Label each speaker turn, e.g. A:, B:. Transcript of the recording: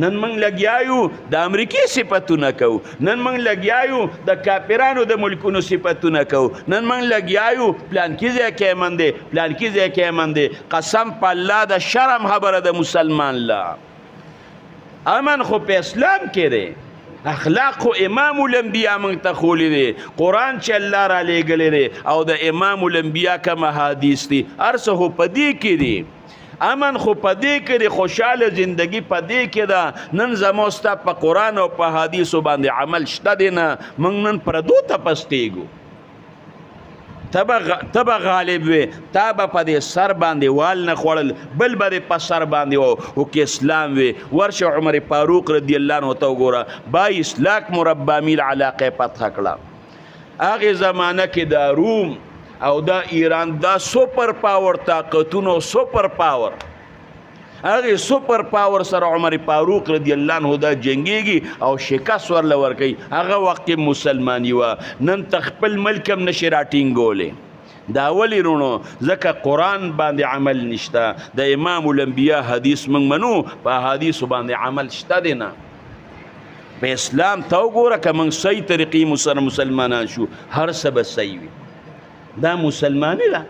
A: نن موږ لګیایو د امریکې صفتونه کوو، نن موږ لګیایو د کافرانو د ملکونو صفتونه کوو، نن موږ لګیایو پلانکي ځای کې من دی، پلانکي ځای کې من دی. قسم په الله د شرم خبره د مسلمان لا. امن خو په اسلام کې دی، اخلاق خو امام الانبیاء موږ ته ښولی دی، قرآن چې الله را لیږلی دی او د امام الانبیاء کوم حدیث دی، هر څه خو په دې کې دی. امن خو په دې کې دی، خوشحاله زندگی په دې کې ده. نن زموږ ستا په قرآن او په حدیثو باندې عمل شته دی نه، موږ نن پردو ته پسکېږو. ته به غالب وې، تا به په دې سر باندې وال نه خوړل، بل به دې په سر باندې و که اسلام وې. ورشه عمر فاروق رضی الله عنه ته وګوره، 22 لاک مربع میل علاقه فتح کړه. هغې زمانه کې دا روم او دا ایران دا سپر پاور طاقتونو، سپر پاور، هغې سپر پاور سره عمر فاروق رضی الله عنه دا جنګیږي او شکست ورله ورکوي. هغه وخت کې مسلماني وه، نن ته خپل ملک هم نشي راټینګولی. دا ولې رونو؟ ځکه قرآن باندې عمل نشته. د امام الانبیاء حدیث موږ منو، په حدیثو باندې عمل شته دی نه. په اسلام ته وګوره، که موږ صحیح طریقې سره مسلمانان شو، هر څه به صحیح وي. دا مسلمانی ده.